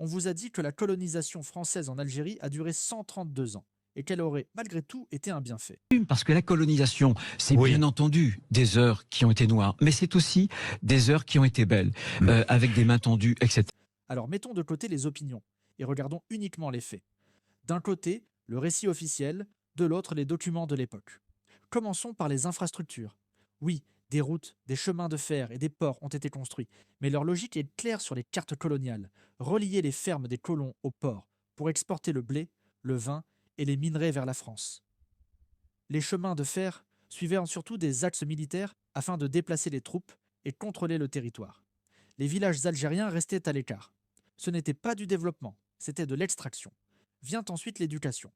On vous a dit que la colonisation française en Algérie a duré 132 ans et qu'elle aurait malgré tout été un bienfait. Parce que la colonisation, c'est bien Oui. entendu des heures qui ont été noires, mais c'est aussi des heures qui ont été belles, Mm. avec des mains tendues, etc. Alors mettons de côté les opinions et regardons uniquement les faits. D'un côté, le récit officiel, de l'autre, les documents de l'époque. Commençons par les infrastructures. Oui, des routes, des chemins de fer et des ports ont été construits, mais leur logique est claire sur les cartes coloniales. Relier les fermes des colons aux ports pour exporter le blé, le vin et les minerais vers la France. Les chemins de fer suivaient surtout des axes militaires afin de déplacer les troupes et contrôler le territoire. Les villages algériens restaient à l'écart. Ce n'était pas du développement, c'était de l'extraction. Vient ensuite l'éducation.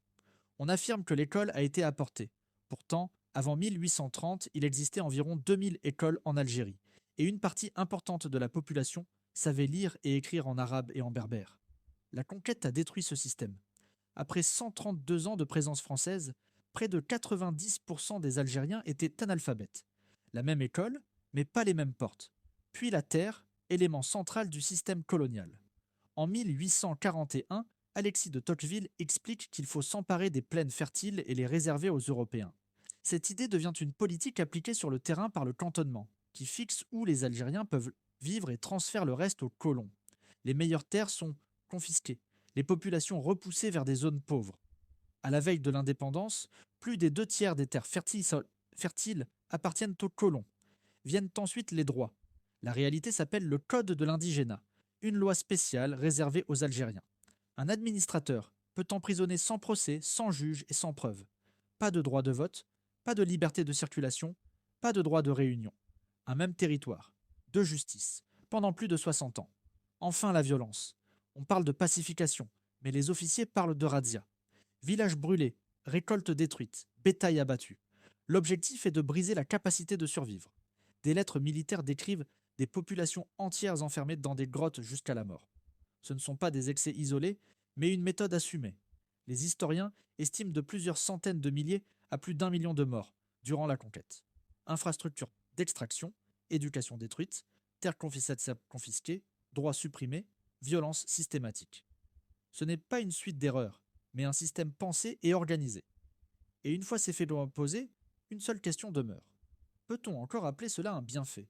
On affirme que l'école a été apportée. Pourtant, avant 1830, il existait environ 2000 écoles en Algérie, et une partie importante de la population savait lire et écrire en arabe et en berbère. La conquête a détruit ce système. Après 132 ans de présence française, près de 90% des Algériens étaient analphabètes. La même école, mais pas les mêmes portes. Puis la terre, élément central du système colonial. En 1841, Alexis de Tocqueville explique qu'il faut s'emparer des plaines fertiles et les réserver aux Européens. Cette idée devient une politique appliquée sur le terrain par le cantonnement, qui fixe où les Algériens peuvent vivre et transfère le reste aux colons. Les meilleures terres sont confisquées, les populations repoussées vers des zones pauvres. À la veille de l'indépendance, plus des 2 tiers des terres fertiles appartiennent aux colons. Viennent ensuite les droits. La réalité s'appelle le Code de l'indigénat, une loi spéciale réservée aux Algériens. Un administrateur peut emprisonner sans procès, sans juge et sans preuve. Pas de droit de vote, pas de liberté de circulation, pas de droit de réunion. Un même territoire, de justice, pendant plus de 60 ans. Enfin la violence. On parle de pacification, mais les officiers parlent de razzia. Villages brûlés, récoltes détruites, bétail abattu. L'objectif est de briser la capacité de survivre. Des lettres militaires décrivent des populations entières enfermées dans des grottes jusqu'à la mort. Ce ne sont pas des excès isolés, mais une méthode assumée. Les historiens estiment de plusieurs centaines de milliers à plus d'1 million de morts durant la conquête. Infrastructures d'extraction, éducation détruite, terres confisquées, droits supprimés, violence systématique. Ce n'est pas une suite d'erreurs, mais un système pensé et organisé. Et une fois ces faits posés, une seule question demeure. Peut-on encore appeler cela un bienfait?